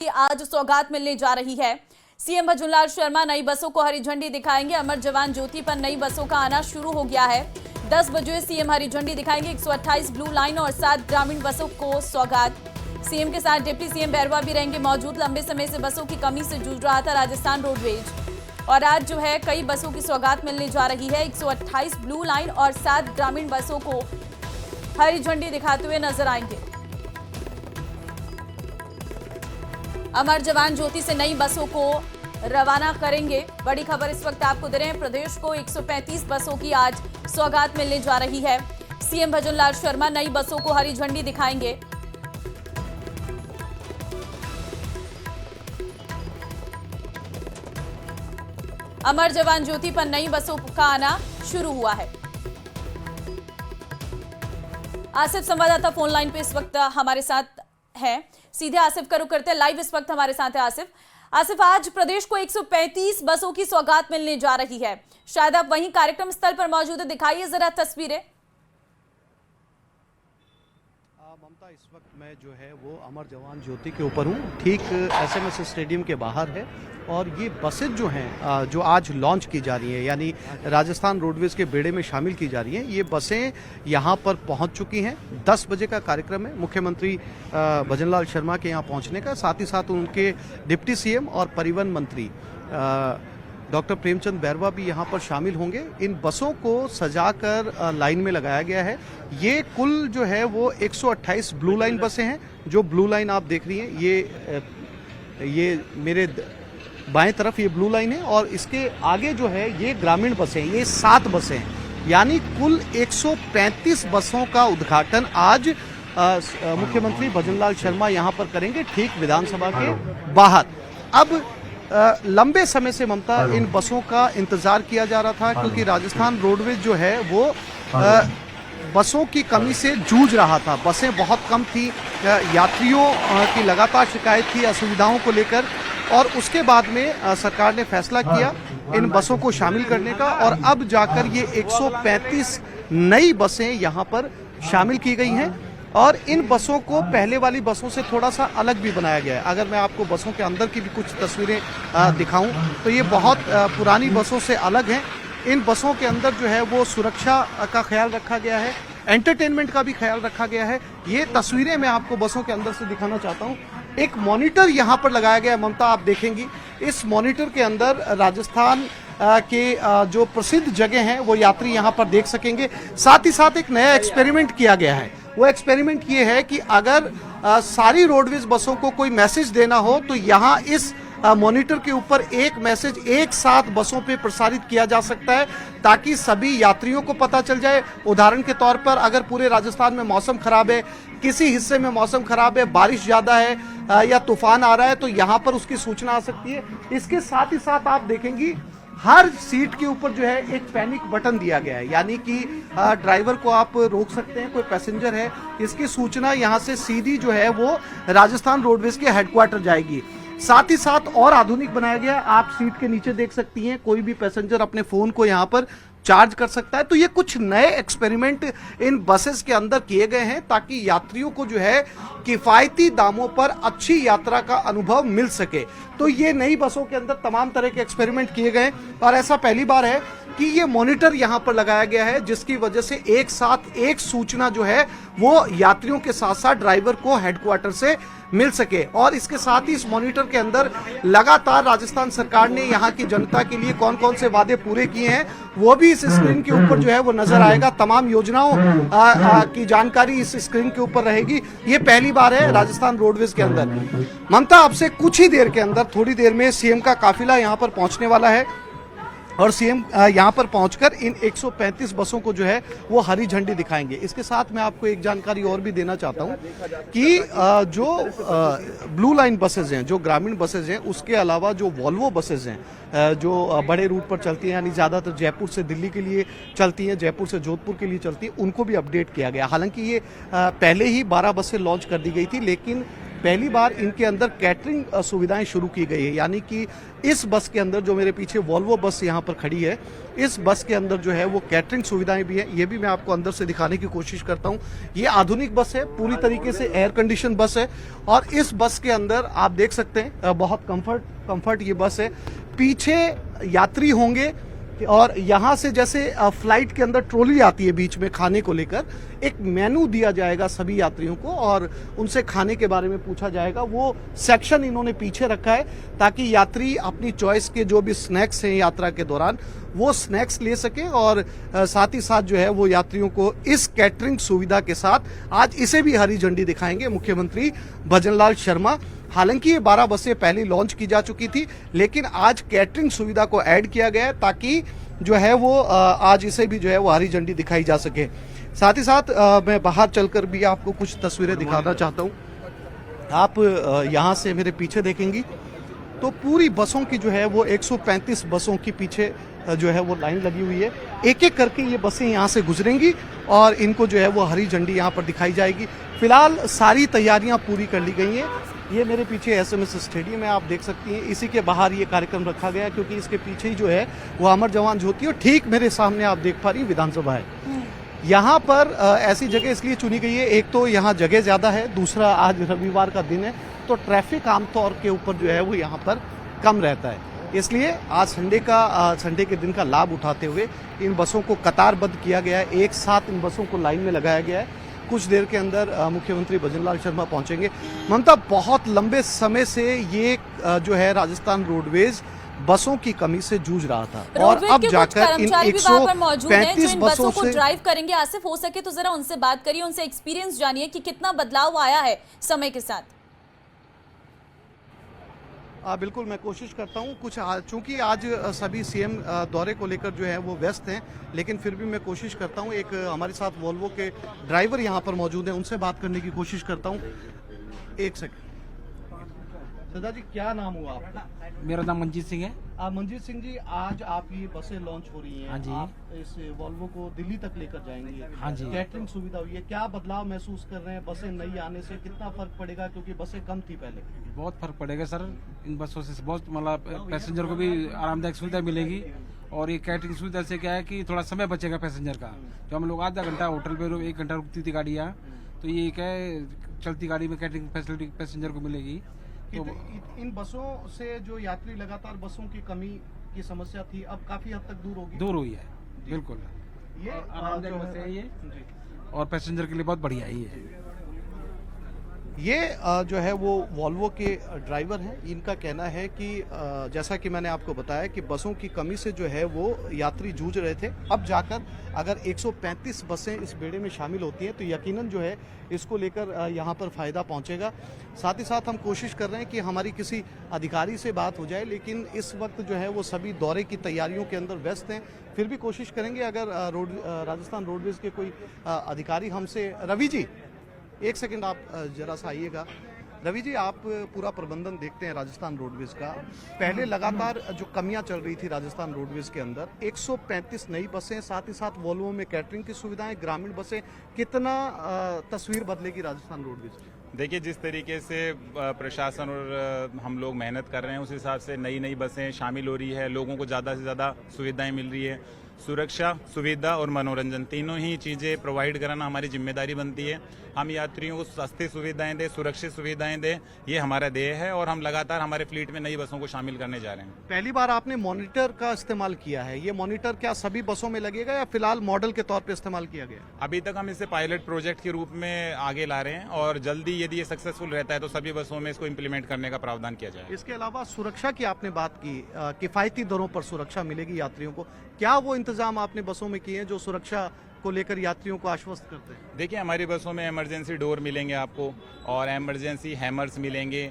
आज सौगात मिलने जा रही है। सीएम भजनलाल शर्मा नई बसों को हरी झंडी दिखाएंगे। अमर जवान ज्योति पर नई बसों का आना शुरू हो गया है। 10 बजे सीएम हरी झंडी दिखाएंगे। 128 ब्लू लाइन और 7 ग्रामीण बसों को सौगात। सीएम के साथ डिप्टी सीएम बैरवा भी रहेंगे मौजूद। लंबे समय से बसों की कमी से जूझ रहा था राजस्थान रोडवेज, और आज जो है कई बसों की सौगात मिलने जा रही है। 128 ब्लू लाइन और 7 ग्रामीण बसों को हरी झंडी दिखाते हुए नजर आएंगे। अमर जवान ज्योति से नई बसों को रवाना करेंगे। बड़ी खबर इस वक्त आपको दे रहे हैं। प्रदेश को 135 बसों की आज सौगात मिलने जा रही है। सीएम भजनलाल शर्मा नई बसों को हरी झंडी दिखाएंगे। अमर जवान ज्योति पर नई बसों का आना शुरू हुआ है। आसिफ संवाददाता फोन लाइन पे इस वक्त हमारे साथ है। सीधे आसिफ का रुख करते हैं। लाइव इस वक्त हमारे साथ है आसिफ। आसिफ, आज प्रदेश को 135 बसों की सौगात मिलने जा रही है। शायद आप वहीं कार्यक्रम स्थल पर मौजूद है, दिखाइए जरा तस्वीरें। ममता, इस वक्त मैं जो है वो अमर जवान ज्योति के ऊपर हूँ, ठीक एसएमएस स्टेडियम के बाहर है। और ये बसें जो हैं जो आज लॉन्च की जा रही हैं, यानी राजस्थान रोडवेज के बेड़े में शामिल की जा रही हैं, ये बसें यहाँ पर पहुँच चुकी हैं। 10 बजे का कार्यक्रम है मुख्यमंत्री भजनलाल शर्मा के यहाँ पहुँचने का, साथ ही साथ उनके डिप्टी सीएम और परिवहन मंत्री डॉक्टर प्रेमचंद बैरवा भी यहाँ पर शामिल होंगे। इन बसों को सजाकर लाइन में लगाया गया है। ये कुल जो है वो 128 ब्लू लाइन बसें हैं। जो ब्लू लाइन आप देख रही हैं, ये मेरे बाएं तरफ ये ब्लू लाइन है, और इसके आगे जो है ये ग्रामीण बसें, ये 7 बसें हैं। यानी कुल 135 बसों का उद्घाटन आज मुख्यमंत्री भजनलाल शर्मा यहाँ पर करेंगे, ठीक विधानसभा के बाहर। अब लंबे समय से ममता इन बसों का इंतजार किया जा रहा था, क्योंकि राजस्थान रोडवेज जो है वो बसों की कमी से जूझ रहा था। बसें बहुत कम थी, यात्रियों की लगातार शिकायत थी असुविधाओं को लेकर, और उसके बाद में सरकार ने फैसला किया इन बसों को शामिल करने का, और अब जाकर ये 135 नई बसें यहाँ पर शामिल की गई हैं। और इन बसों को पहले वाली बसों से थोड़ा सा अलग भी बनाया गया है। अगर मैं आपको बसों के अंदर की भी कुछ तस्वीरें दिखाऊं तो ये बहुत पुरानी बसों से अलग हैं। इन बसों के अंदर जो है वो सुरक्षा का ख्याल रखा गया है, एंटरटेनमेंट का भी ख्याल रखा गया है। ये तस्वीरें मैं आपको बसों के अंदर से दिखाना चाहता हूँ। एक मॉनिटर यहाँ पर लगाया गया है ममता, आप देखेंगी। इस मॉनिटर के अंदर राजस्थान के जो प्रसिद्ध जगह हैं वो यात्री यहाँ पर देख सकेंगे। साथ ही साथ एक नया एक्सपेरिमेंट किया गया है। वो एक्सपेरिमेंट ये है कि अगर सारी रोडवेज बसों को कोई मैसेज देना हो तो यहाँ इस मॉनिटर के ऊपर एक मैसेज एक साथ बसों पे प्रसारित किया जा सकता है, ताकि सभी यात्रियों को पता चल जाए। उदाहरण के तौर पर अगर पूरे राजस्थान में मौसम खराब है, किसी हिस्से में मौसम खराब है, बारिश ज़्यादा है या तूफान आ रहा है, तो यहाँ पर उसकी सूचना आ सकती है। इसके साथ ही साथ आप देखेंगी हर सीट के ऊपर जो है एक पैनिक बटन दिया गया है, यानी कि ड्राइवर को आप रोक सकते हैं, कोई पैसेंजर है, इसकी सूचना यहाँ से सीधी जो है वो राजस्थान रोडवेज के हेडक्वार्टर जाएगी। साथ ही साथ और आधुनिक बनाया गया, आप सीट के नीचे देख सकती हैं, कोई भी पैसेंजर अपने फोन को यहाँ पर चार्ज कर सकता है। तो ये कुछ नए एक्सपेरिमेंट इन बसेस के अंदर किए गए हैं, ताकि यात्रियों को जो है किफायती दामों पर अच्छी यात्रा का अनुभव मिल सके। तो ये नई बसों के अंदर तमाम तरह के एक्सपेरिमेंट किए गए, और ऐसा पहली बार है कि ये मॉनिटर यहाँ पर लगाया गया है, जिसकी वजह से एक साथ एक सूचना जो है वो यात्रियों के साथ साथ ड्राइवर को हेडक्वार्टर से मिल सके। और इसके साथ ही इस मॉनिटर के अंदर लगातार राजस्थान सरकार ने यहाँ की जनता के लिए कौन कौन से वादे पूरे किए हैं वो भी इस स्क्रीन के ऊपर जो है वो नजर आएगा। तमाम योजनाओं की जानकारी इस स्क्रीन के ऊपर रहेगी। ये पहली बार है राजस्थान रोडवेज के अंदर। ममता, आपसे कुछ ही देर के अंदर, थोड़ी देर में सीएम का काफिला यहाँ पर पहुंचने वाला है, और सीएम यहाँ पर पहुंचकर इन 135 बसों को जो है वो हरी झंडी दिखाएंगे। इसके साथ मैं आपको एक जानकारी और भी देना चाहता हूँ कि जो ब्लू लाइन बसेज हैं, जो ग्रामीण बसेज हैं, उसके अलावा जो वॉल्वो बसेज हैं जो बड़े रूट पर चलती हैं, यानी ज़्यादातर जयपुर से दिल्ली के लिए चलती हैं, जयपुर से जोधपुर के लिए चलती हैं, उनको भी अपडेट किया गया। हालांकि ये पहले ही 12 बसें लॉन्च कर दी गई थी, लेकिन पहली बार इनके अंदर कैटरिंग सुविधाएं शुरू की गई है। यानी कि इस बस के अंदर, जो मेरे पीछे वॉल्वो बस यहाँ पर खड़ी है, इस बस के अंदर जो है वो कैटरिंग सुविधाएं भी है। ये भी मैं आपको अंदर से दिखाने की कोशिश करता हूँ। ये आधुनिक बस है, पूरी तरीके से एयर कंडीशन बस है और इस बस के अंदर आप देख सकते हैं बहुत कंफर्ट ये बस है। पीछे यात्री होंगे और यहाँ से जैसे फ्लाइट के अंदर ट्रॉली आती है बीच में खाने को लेकर, एक मेनू दिया जाएगा सभी यात्रियों को और उनसे खाने के बारे में पूछा जाएगा। वो सेक्शन इन्होंने पीछे रखा है ताकि यात्री अपनी चॉइस के जो भी स्नैक्स हैं यात्रा के दौरान वो स्नैक्स ले सके और साथ ही साथ जो है वो यात्रियों को इस कैटरिंग सुविधा के साथ आज इसे भी हरी झंडी दिखाएंगे मुख्यमंत्री भजनलाल शर्मा। हालांकि ये 12 बसें पहले लॉन्च की जा चुकी थी, लेकिन आज कैटरिंग सुविधा को ऐड किया गया है ताकि जो है वो आज इसे भी जो है वो हरी झंडी दिखाई जा सके। साथ ही साथ मैं बाहर चलकर भी आपको कुछ तस्वीरें दिखाना चाहता हूँ। आप यहाँ से मेरे पीछे देखेंगी तो पूरी बसों की जो है वो 135 बसों के पीछे जो है वो लाइन लगी हुई है। एक एक करके ये बसें यहाँ से गुजरेंगी और इनको जो है वो हरी झंडी यहाँ पर दिखाई जाएगी। फिलहाल सारी तैयारियां पूरी कर ली गई हैं। ये मेरे पीछे एसएमएस स्टेडियम है, आप देख सकती हैं। इसी के बाहर ये कार्यक्रम रखा गया क्योंकि इसके पीछे ही जो है वो अमर जवान ज्योति और ठीक मेरे सामने आप देख पा रही विधानसभा है। यहाँ पर ऐसी जगह इसलिए चुनी गई है, एक तो यहाँ जगह ज़्यादा है, दूसरा आज रविवार का दिन है तो ट्रैफिक आमतौर के ऊपर जो है वो यहाँ पर कम रहता है। इसलिए आज संडे के दिन का लाभ उठाते हुए इन बसों को कतारबद्ध किया गया है। एक साथ इन बसों को लाइन में लगाया गया है। कुछ देर के अंदर मुख्यमंत्री भजनलाल शर्मा पहुंचेंगे। ममता, बहुत लंबे समय से ये जो है राजस्थान रोडवेज बसों की कमी से जूझ रहा था और अब जाकर इन 135 बसों को ड्राइव करेंगे। आसिफ, हो सके तो जरा उनसे बात करिए, उनसे एक्सपीरियंस जानिए कि कितना बदलाव आया है समय के साथ। बिल्कुल, मैं कोशिश करता हूँ। कुछ चूंकि आज सभी सीएम दौरे को लेकर जो है वो व्यस्त हैं, लेकिन फिर भी मैं कोशिश करता हूँ। एक हमारे साथ वॉल्वो के ड्राइवर यहाँ पर मौजूद हैं, उनसे बात करने की कोशिश करता हूँ। एक सेकंड। सदा जी, क्या नाम हुआ आपका? मेरा नाम मंजीत सिंह है। मंजीत सिंह जी, आज आप ये बसें लॉन्च हो रही हैं। हाँ जी। आप इस वॉल्वो को दिल्ली तक लेकर जाएंगे। हाँ जी। कैटरिंग सुविधा हुई है, क्या बदलाव महसूस कर रहे हैं? बसें नई आने से कितना फर्क पड़ेगा, क्योंकि बसें कम थी पहले? बहुत फर्क पड़ेगा सर, इन बसों से बहुत मतलब पैसेंजर को भी आरामदायक सुविधा मिलेगी और ये कैटरिंग सुविधा से क्या है कि थोड़ा समय बचेगा पैसेंजर का। जो हम लोग आधा घंटा होटल पे 1 घंटा रुकती थी गाड़ियाँ, तो ये क्या है चलती गाड़ी में कैटरिंग फैसिलिटी पैसेंजर को मिलेगी। तो इन बसों से जो यात्री लगातार बसों की कमी की समस्या थी, अब काफी हद तक दूर हुई है। बिल्कुल, ये आरामदायक बस है ये और पैसेंजर के लिए बहुत बढ़िया है ये जो है वो वॉल्वो के ड्राइवर हैं। इनका कहना है कि जैसा कि मैंने आपको बताया कि बसों की कमी से जो है वो यात्री जूझ रहे थे। अब जाकर अगर 135 बसें इस बेड़े में शामिल होती हैं तो यकीनन जो है इसको लेकर यहाँ पर फ़ायदा पहुँचेगा। साथ ही साथ हम कोशिश कर रहे हैं कि हमारी किसी अधिकारी से बात हो जाए, लेकिन इस वक्त जो है वो सभी दौरे की तैयारियों के अंदर व्यस्त हैं। फिर भी कोशिश करेंगे अगर राजस्थान रोडवेज के कोई अधिकारी हमसे। रवि जी, एक सेकंड आप जरा सा आइएगा। रवि जी, आप पूरा प्रबंधन देखते हैं राजस्थान रोडवेज का। पहले लगातार जो कमियां चल रही थी राजस्थान रोडवेज के अंदर, 135 नई बसें, साथ ही साथ वॉल्वो में कैटरिंग की सुविधाएं, ग्रामीण बसें, कितना तस्वीर बदलेगी राजस्थान रोडवेज? देखिए, जिस तरीके से प्रशासन और हम लोग मेहनत कर रहे हैं उस हिसाब से नई बसें शामिल हो रही है, लोगों को ज़्यादा से ज़्यादा सुविधाएं मिल रही है। सुरक्षा, सुविधा और मनोरंजन तीनों ही चीज़ें प्रोवाइड कराना हमारी जिम्मेदारी बनती है। हम यात्रियों को सस्ती सुविधाएं दें, सुरक्षित सुविधाएं दें, ये हमारा ध्येय है और हम लगातार हमारे फ्लीट में नई बसों को शामिल करने जा रहे हैं। पहली बार आपने मॉनिटर का इस्तेमाल किया है, ये मॉनिटर क्या सभी बसों में लगेगा या फिलहाल मॉडल के तौर पर इस्तेमाल किया गया? अभी तक हम इसे पायलट प्रोजेक्ट के रूप में आगे ला रहे हैं और जल्दी यदि ये सक्सेसफुल रहता है तो सभी बसों में इसको इम्प्लीमेंट करने का प्रावधान किया जाएगा। इसके अलावा सुरक्षा की आपने बात की, किफायती दरों पर सुरक्षा मिलेगी यात्रियों को, क्या वो इंतजाम आपने बसों में किए हैं जो सुरक्षा को लेकर यात्रियों को आश्वस्त करते हैं? देखिए, हमारी बसों में इमरजेंसी डोर मिलेंगे आपको और इमरजेंसी हैमर्स मिलेंगे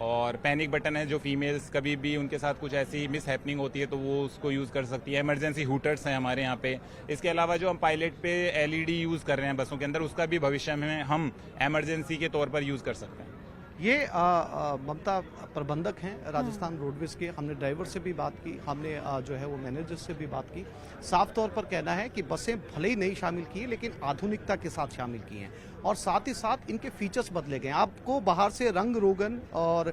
और पैनिक बटन है, जो फीमेल्स कभी भी उनके साथ कुछ ऐसी मिस हैपनिंग होती है तो वो उसको यूज़ कर सकती है। इमरजेंसी हूटर्स हैं हमारे यहाँ पे। इसके अलावा जो हम पायलट पे LED यूज़ कर रहे हैं बसों के अंदर, उसका भी भविष्य में हम इमरजेंसी के तौर पर यूज़ कर सकते हैं। ये ममता प्रबंधक हैं राजस्थान रोडवेज के। हमने ड्राइवर से भी बात की, हमने जो है वो मैनेजर से भी बात की। साफ तौर पर कहना है कि बसें भले ही नहीं शामिल की लेकिन आधुनिकता के साथ शामिल की हैं और साथ ही साथ इनके फीचर्स बदले गए। आपको बाहर से रंग रोगन और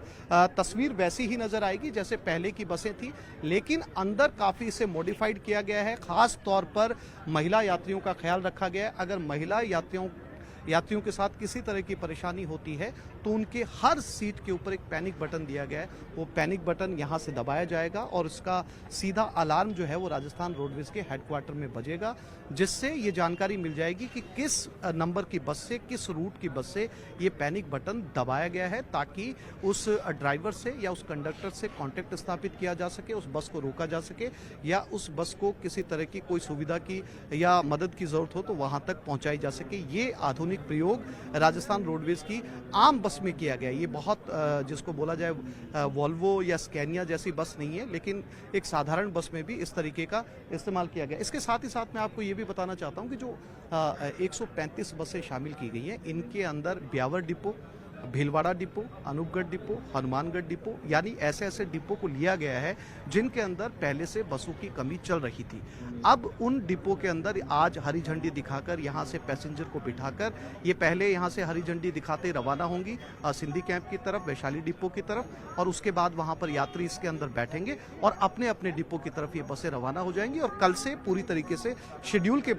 तस्वीर वैसी ही नजर आएगी जैसे पहले की बसें थी, लेकिन अंदर काफ़ी इसे मॉडिफाइड किया गया है। खास तौर पर महिला यात्रियों का ख्याल रखा गया है। अगर महिला यात्रियों के साथ किसी तरह की परेशानी होती है तो उनके हर सीट के ऊपर एक पैनिक बटन दिया गया है। वो पैनिक बटन यहाँ से दबाया जाएगा और उसका सीधा अलार्म जो है वो राजस्थान रोडवेज के हेडक्वार्टर में बजेगा, जिससे ये जानकारी मिल जाएगी कि किस नंबर की बस से, किस रूट की बस से ये पैनिक बटन दबाया गया है, ताकि उस ड्राइवर से या उस कंडक्टर से कांटेक्ट स्थापित किया जा सके, उस बस को रोका जा सके या उस बस को किसी तरह की कोई सुविधा की या मदद की जरूरत हो तो वहां तक पहुंचाई जा सके। ये आधुनिक प्रयोग राजस्थान रोडवेज की आम बस में किया गया। ये बहुत जिसको बोला जाए वॉल्वो या स्कैनिया जैसी बस नहीं है, लेकिन एक साधारण बस में भी इस तरीके का इस्तेमाल किया गया। इसके साथ ही साथ मैं आपको ये भी बताना चाहता हूं कि जो 135 बसें शामिल की गई हैं, इनके अंदर Beawar depot, Bhilwara depot, Anupgarh depot, Hanumangarh depot, यानी ऐसे ऐसे डिपो को लिया गया है जिनके अंदर पहले से बसों की कमी चल रही थी। अब उन डिपो के अंदर आज हरी झंडी दिखाकर यहाँ से पैसेंजर को बिठाकर ये पहले यहाँ से हरी झंडी दिखाते रवाना होंगी सिंधी कैंप की तरफ, वैशाली डिपो की तरफ, और उसके बाद वहाँ पर यात्री इसके अंदर बैठेंगे और अपने अपने डिपो की तरफ ये बसें रवाना हो जाएंगी और कल से पूरी तरीके से शेड्यूल के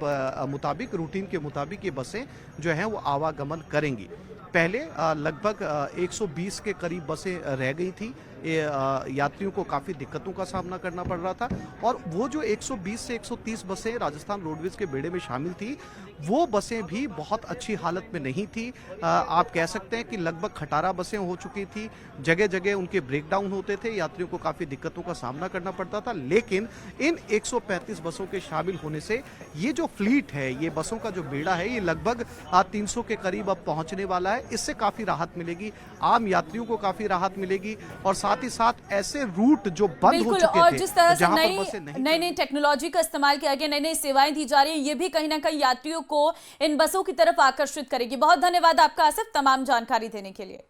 मुताबिक, रूटीन के मुताबिक ये बसें जो हैं वो आवागमन करेंगी। पहले लगभग 120 के करीब बसें रह गई थी। यात्रियों को काफ़ी दिक्कतों का सामना करना पड़ रहा था और वो जो 120 से 130 बसें राजस्थान रोडवेज के बेड़े में शामिल थी, वो बसें भी बहुत अच्छी हालत में नहीं थी। आप कह सकते हैं कि लगभग खटारा बसें हो चुकी थी, जगह जगह उनके ब्रेकडाउन होते थे, यात्रियों को काफ़ी दिक्कतों का सामना करना पड़ता था। लेकिन इन 135 बसों के शामिल होने से ये जो फ्लीट है, ये बसों का जो बेड़ा है, ये लगभग 300 के करीब अब पहुंचने वाला है। इससे काफ़ी राहत मिलेगी, आम यात्रियों को काफ़ी राहत मिलेगी और साथ ही साथ ऐसे रूट जो बंद हो चुके और थे, जिस तरह जहां से पर बसें नहीं नई टेक्नोलॉजी का इस्तेमाल किया गया, नई नई सेवाएं दी जा रही है, ये भी कहीं ना कहीं यात्रियों को इन बसों की तरफ आकर्षित करेगी। बहुत धन्यवाद आपका आसिफ तमाम जानकारी देने के लिए।